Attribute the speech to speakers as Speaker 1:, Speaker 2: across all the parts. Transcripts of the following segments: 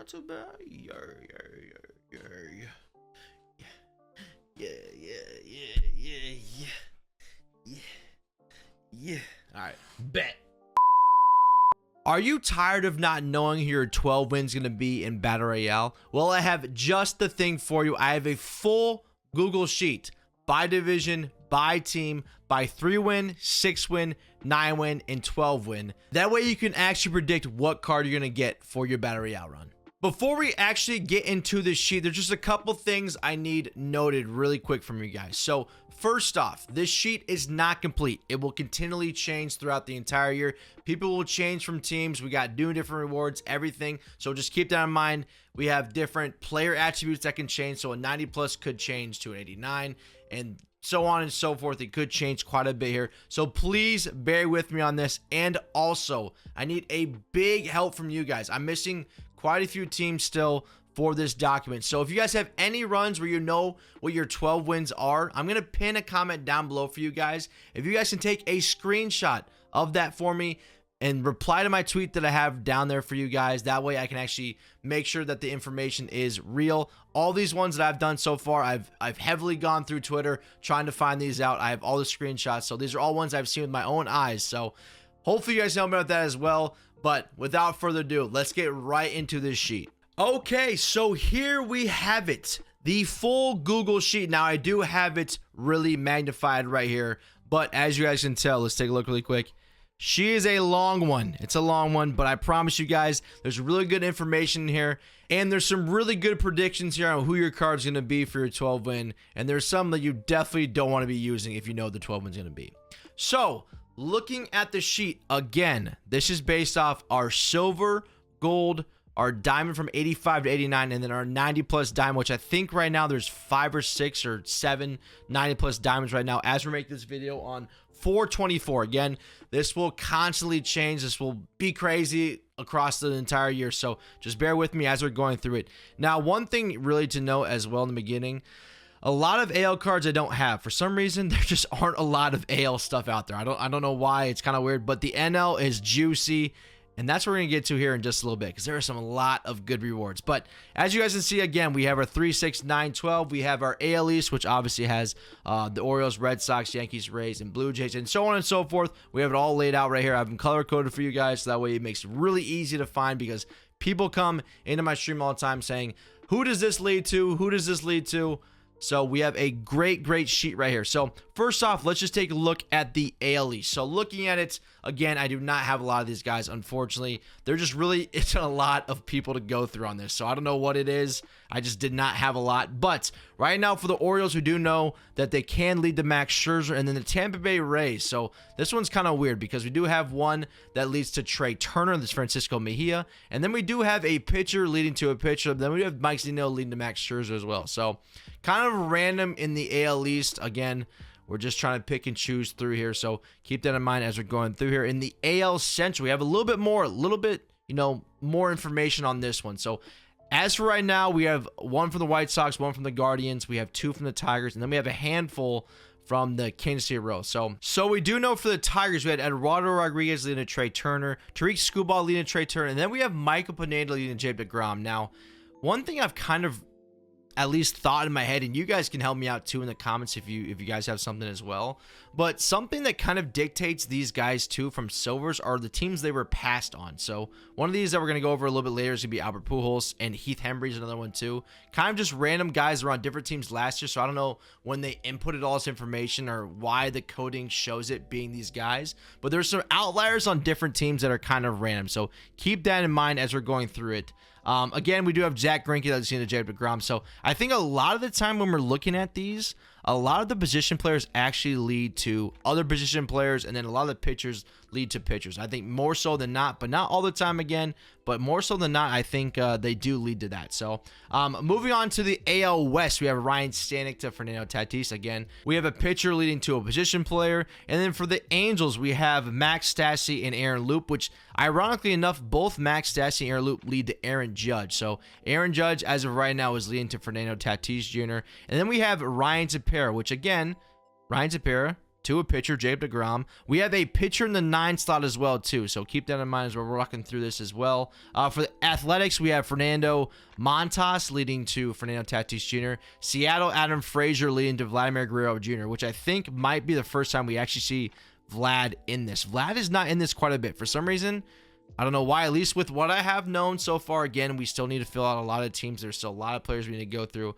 Speaker 1: not too bad. Yeah. All right, bet. Are you tired of not knowing who your 12 wins going to be in Battle Royale? Well, I have just the thing for you. I have a full Google Sheet by division, by team, by 3-win, 6-win, 9-win, and 12-win. That way you can actually predict what card you're going to get for your Battle Royale run. Before we actually get into this sheet, there's just a couple things I need noted really quick from you guys. So first off, this sheet is not complete. It will continually change throughout the entire year. People will change from teams. We got new different rewards, everything. So just keep that in mind. We have different player attributes that can change. So a 90 plus could change to an 89 and so on and so forth. It could change quite a bit here. So please bear with me on this. And also, I need a big help from you guys. I'm missing quite a few teams still for this document. So if you guys have any runs where you know what your 12 wins are, I'm going to pin a comment down below for you guys. If you guys can take a screenshot of that for me and reply to my tweet that I have down there for you guys, that way I can actually make sure that the information is real. All these ones that I've done so far, I've heavily gone through Twitter trying to find these out. I have all the screenshots. So these are all ones I've seen with my own eyes. So hopefully you guys know about that as well. But without further ado, let's get right into this sheet. Okay, so here we have it. The full Google Sheet. Now, I do have it really magnified right here. But as you guys can tell, let's take a look really quick. She is a long one. It's a long one, but I promise you guys, there's really good information here. And there's some really good predictions here on who your card's going to be for your 12 win. And there's some that you definitely don't want to be using if you know the 12 win's going to be. So, looking at the sheet, again, this is based off our silver, gold, our diamond from 85 to 89, and then our 90 plus diamond, which I think right now there's 5 or 6 or 7 90 plus diamonds right now as we make this video on 4/24. Again, this will constantly change. This will be crazy across the entire year. So just bear with me as we're going through it. Now, one thing really to know as well in the beginning, a lot of AL cards I don't have. For some reason, there just aren't a lot of AL stuff out there. I don't know why. It's kind of weird, but the NL is juicy. And that's what we're going to get to here in just a little bit because there are a lot of good rewards. But as you guys can see, again, we have our 3, 6, 9, 12. We have our AL East, which obviously has the Orioles, Red Sox, Yankees, Rays, and Blue Jays, and so on and so forth. We have it all laid out right here. I have them color-coded for you guys, so that way it makes it really easy to find because people come into my stream all the time saying, who does this lead to? Who does this lead to? So we have a great sheet right here. So first off, let's just take a look at the AL East. So looking at it, again, I do not have a lot of these guys, unfortunately. They're just really, it's a lot of people to go through on this. So I don't know what it is. I just did not have a lot. But right now for the Orioles, we do know that they can lead to Max Scherzer and then the Tampa Bay Rays. So this one's kind of weird because we do have one that leads to Trey Turner, this Francisco Mejia. And then we do have a pitcher leading to a pitcher. Then we have Mike Zeno leading to Max Scherzer as well. So kind of random in the AL East. Again, we're just trying to pick and choose through here. So keep that in mind as we're going through here. In the AL Central, we have a little bit, more information on this one. So as for right now, we have one from the White Sox, one from the Guardians. We have 2 from the Tigers, and then we have a handful from the Kansas City Royals. So we do know for the Tigers, we had Eduardo Rodriguez leading to Trey Turner, Tariq Skubal leading to Trey Turner, and then we have Michael Pineda leading to Jacob deGrom. Now, one thing I've kind of at least thought in my head, and you guys can help me out too in the comments if you guys have something as well, but something that kind of dictates these guys too from silvers are the teams they were passed on. So one of these that we're going to go over a little bit later is going to be Albert Pujols, and Heath Hembree's another one too. Kind of just random guys that were on different teams last year, so I don't know when they inputted all this information or why the coding shows it being these guys, but there's some outliers on different teams that are kind of random, so keep that in mind as we're going through it. Again, we do have Zach Greinke that's seen to Jacob deGrom. So I think a lot of the time when we're looking at these, a lot of the position players actually lead to other position players, and then a lot of the pitchers lead to pitchers. I think more so than not, but not all the time again, but more so than not, I think they do lead to that. So moving on to the AL West, we have Ryan Stanek to Fernando Tatis. Again, we have a pitcher leading to a position player. And then for the Angels, we have Max Stassi and Aaron Loup, which ironically enough, both Max Stassi and Aaron Loup lead to Aaron Judge. So Aaron Judge, as of right now, is leading to Fernando Tatis Jr. And then we have Ryan Tepera, which again, Ryan Tepera, to a pitcher, Jacob deGrom. We have a pitcher in the 9 slot as well, too. So keep that in mind as we're walking through this as well. For the Athletics, we have Fernando Montas leading to Fernando Tatis Jr. Seattle, Adam Frazier leading to Vladimir Guerrero Jr., which I think might be the first time we actually see Vlad in this. Vlad is not in this quite a bit. For some reason, I don't know why, at least with what I have known so far. Again, we still need to fill out a lot of teams. There's still a lot of players we need to go through.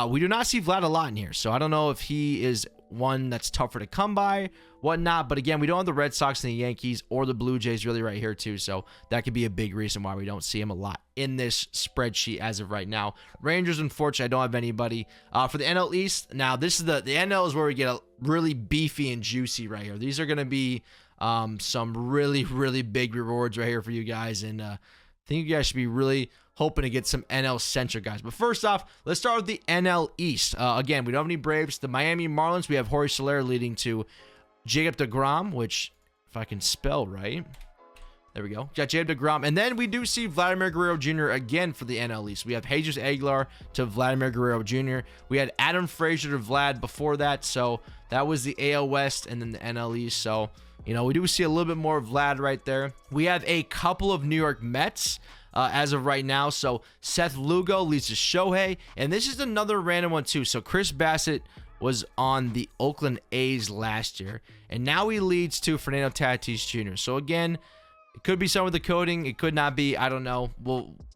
Speaker 1: We do not see Vlad a lot in here, so I don't know if he is one that's tougher to come by, whatnot. But again, we don't have the Red Sox and the Yankees or the Blue Jays really right here too, so that could be a big reason why we don't see him a lot in this spreadsheet as of right now. Rangers, unfortunately, I don't have anybody. For the NL East, now this is the NL is where we get a really beefy and juicy right here. These are going to be some really big rewards right here for you guys, and I think you guys should be really hoping to get some NL Central guys. But first off, let's start with the NL East. Again, we don't have any Braves. The Miami Marlins, we have Jorge Soler leading to Jacob deGrom, which, if I can spell right, there we go. Got Jacob deGrom. And then we do see Vladimir Guerrero Jr. again for the NL East. We have Jesus Aguilar to Vladimir Guerrero Jr. We had Adam Frazier to Vlad before that. So that was the AL West and then the NL East. So, you know, we do see a little bit more of Vlad right there. We have a couple of New York Mets as of right now. So Seth Lugo leads to Shohei. And this is another random one too. So Chris Bassett was on the Oakland A's last year, and now he leads to Fernando Tatis Jr. So again, it could be some of the coding. It could not be. I don't know.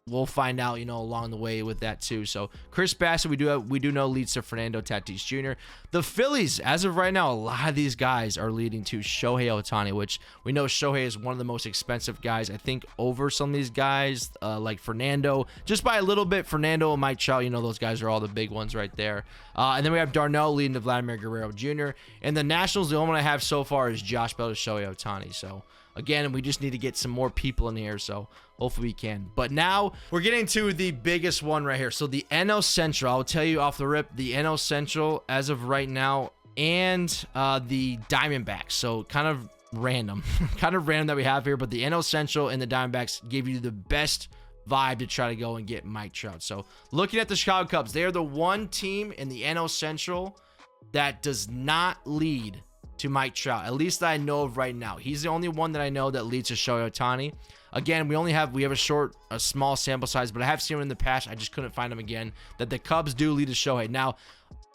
Speaker 1: We'll find out, you know, along the way with that too. So Chris Bassett, we do know leads to Fernando Tatis Jr. The Phillies, as of right now, a lot of these guys are leading to Shohei Ohtani, which we know Shohei is one of the most expensive guys. I think over some of these guys like Fernando, just by a little bit. Fernando and Mike Trout, you know, those guys are all the big ones right there. And then we have Darnell leading to Vladimir Guerrero Jr. And the Nationals, the only one I have so far is Josh Bell to Shohei Ohtani. So again, we just need to get some more people in here, so hopefully we can. But now we're getting to the biggest one right here. So the NL Central, I'll tell you off the rip, the NL Central as of right now, and the Diamondbacks. So kind of random, that we have here. But the NL Central and the Diamondbacks give you the best vibe to try to go and get Mike Trout. So looking at the Chicago Cubs, they are the one team in the NL Central that does not lead to Mike Trout, at least that I know of right now. He's the only one that I know that leads to Shohei Ohtani. Again, we have a small sample size, but I have seen him in the past. I just couldn't find him again. That the Cubs do lead to Shohei. Now,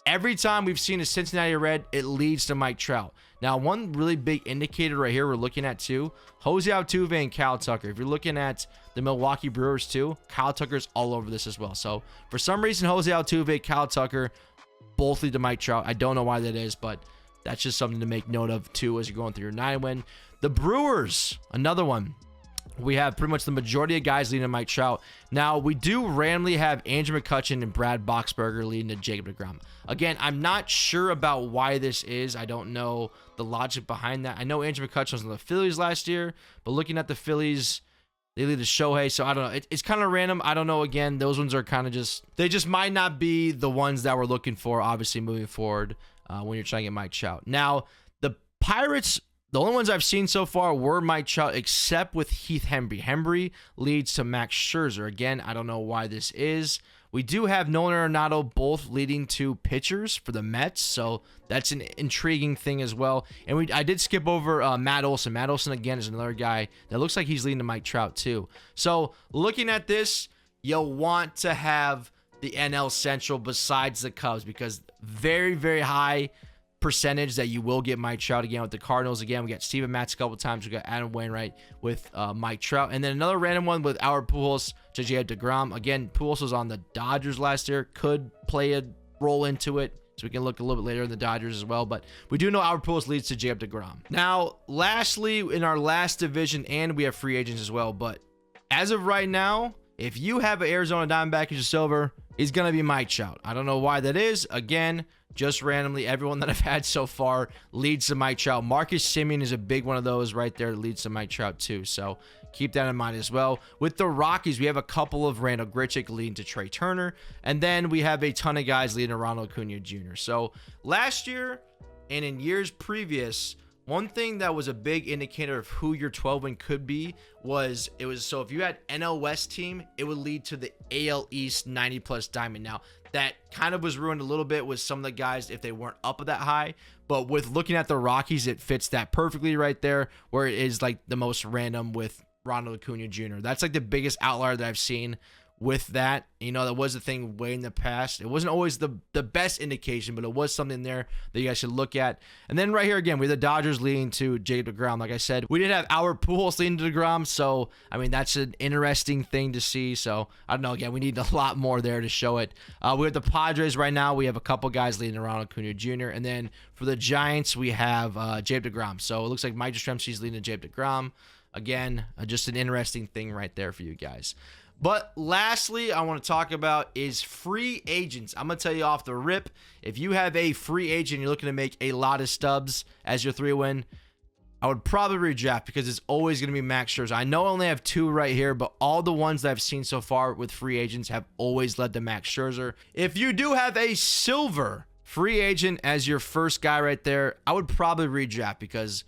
Speaker 1: every time we've seen a Cincinnati Red, it leads to Mike Trout. Now, one really big indicator right here we're looking at too, Jose Altuve and Kyle Tucker. If you're looking at the Milwaukee Brewers too, Kyle Tucker's all over this as well. So for some reason, Jose Altuve, Kyle Tucker, both lead to Mike Trout. I don't know why that is, but that's just something to make note of too as you're going through your 9-win. The Brewers, another one. We have pretty much the majority of guys leading to Mike Trout. Now, we do randomly have Andrew McCutchen and Brad Boxberger leading to Jacob deGrom. Again, I'm not sure about why this is. I don't know the logic behind that. I know Andrew McCutchen was on the Phillies last year, but looking at the Phillies, they lead to Shohei, so I don't know. It's kind of random. I don't know. Again, those ones are kind of they just might not be the ones that we're looking for, obviously, moving forward. When you're trying to get Mike Trout. Now, the Pirates, the only ones I've seen so far were Mike Trout, except with Heath Hembree. Hembree leads to Max Scherzer. Again, I don't know why this is. We do have Nolan Arenado both leading to pitchers for the Mets, so that's an intriguing thing as well. And I did skip over Matt Olson. Matt Olson, again, is another guy that looks like he's leading to Mike Trout, too. So, looking at this, you'll want to have the NL Central besides the Cubs, because very high percentage that you will get Mike Trout again with the Cardinals. Again, we got Steven Matz a couple times. We got Adam Wainwright with Mike Trout. And then another random one with Albert Pujols to Jacob deGrom. Again, Pujols was on the Dodgers last year. Could play a role into it. So we can look a little bit later in the Dodgers as well. But we do know Albert Pujols leads to Jacob deGrom. Now, lastly, in our last division, and we have free agents as well. But as of right now, if you have an Arizona Diamondback as your silver, it's going to be Mike Trout. I don't know why that is. Again, just randomly, everyone that I've had so far leads to Mike Trout. Marcus Semien is a big one of those right there that leads to Mike Trout too. So keep that in mind as well. With the Rockies, we have a couple of Randall Grichuk leading to Trey Turner. And then we have a ton of guys leading to Ronald Acuna Jr. So last year and in years previous, one thing that was a big indicator of who your 12 win could be was so if you had NL West team, it would lead to the AL East 90 plus diamond. Now that kind of was ruined a little bit with some of the guys if they weren't up that high, but with looking at the Rockies, it fits that perfectly right there, where it is like the most random with Ronald Acuna Jr. That's like the biggest outlier that I've seen with that. You know, that was the thing way in the past. It wasn't always the best indication, but it was something there that you guys should look at. And then right here again, we have the Dodgers leading to Jacob deGrom. Like I said, we did have our Pujols leading to deGrom, so I mean that's an interesting thing to see. So I don't know. Again, we need a lot more there to show it. We have the Padres right now. We have a couple guys leading to Ronald Acuna Jr. And then for the Giants, we have Jacob deGrom. So it looks like Mike Yastrzemski's leading to Jacob deGrom. Again, just an interesting thing right there for you guys. But lastly, I want to talk about is free agents. I'm going to tell you off the rip, if you have a free agent, you're looking to make a lot of stubs as your 3-win, I would probably redraft because it's always going to be Max Scherzer. I know I only have 2 right here, but all the ones that I've seen so far with free agents have always led to Max Scherzer. If you do have a silver free agent as your first guy right there, I would probably redraft because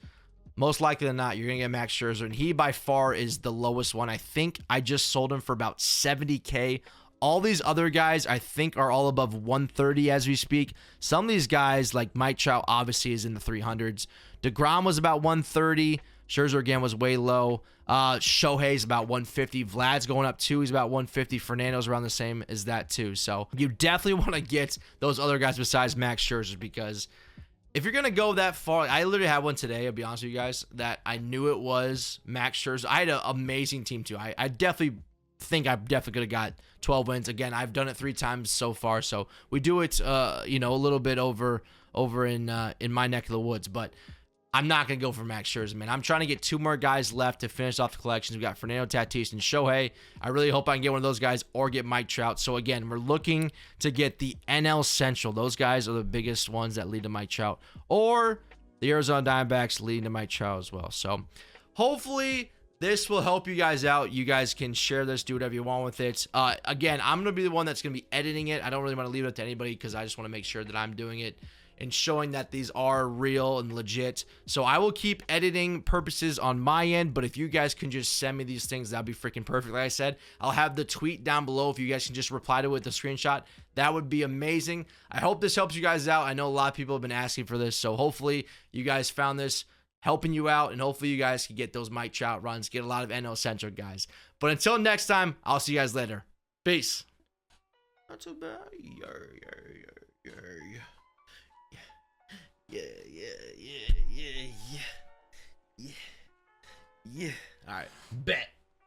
Speaker 1: most likely than not, you're going to get Max Scherzer, and he by far is the lowest one. I think I just sold him for about $70K. All these other guys, I think, are all above 130 as we speak. Some of these guys, like Mike Trout, obviously is in the 300s. DeGrom was about 130. Scherzer, again, was way low. Shohei's about 150. Vlad's going up too. He's about 150. Fernando's around the same as that too. So you definitely want to get those other guys besides Max Scherzer because if you're going to go that far, I literally had one today, I'll be honest with you guys, that I knew it was Max Scherzer. I had an amazing team too. I definitely think I definitely could have got 12 wins. Again, I've done it 3 times so far, so we do it, you know, a little bit over in my neck of the woods, but I'm not going to go for Max Scherzer, man. I'm trying to get 2 more guys left to finish off the collections. We got Fernando Tatis and Shohei. I really hope I can get one of those guys or get Mike Trout. So, again, we're looking to get the NL Central. Those guys are the biggest ones that lead to Mike Trout. Or the Arizona Diamondbacks leading to Mike Trout as well. So, hopefully this will help you guys out. You guys can share this, do whatever you want with it. Again, I'm going to be the one that's going to be editing it. I don't really want to leave it up to anybody because I just want to make sure that I'm doing it and showing that these are real and legit. So I will keep editing purposes on my end, but if you guys can just send me these things, that'd be freaking perfect. Like I said, I'll have the tweet down below if you guys can just reply to it with a screenshot. That would be amazing. I hope this helps you guys out. I know a lot of people have been asking for this, so hopefully you guys found this helping you out, and hopefully you guys can get those Mike Trout runs, get a lot of NL Central guys. But until next time, I'll see you guys later. Peace. Not so bad. Yeah. All right, bet.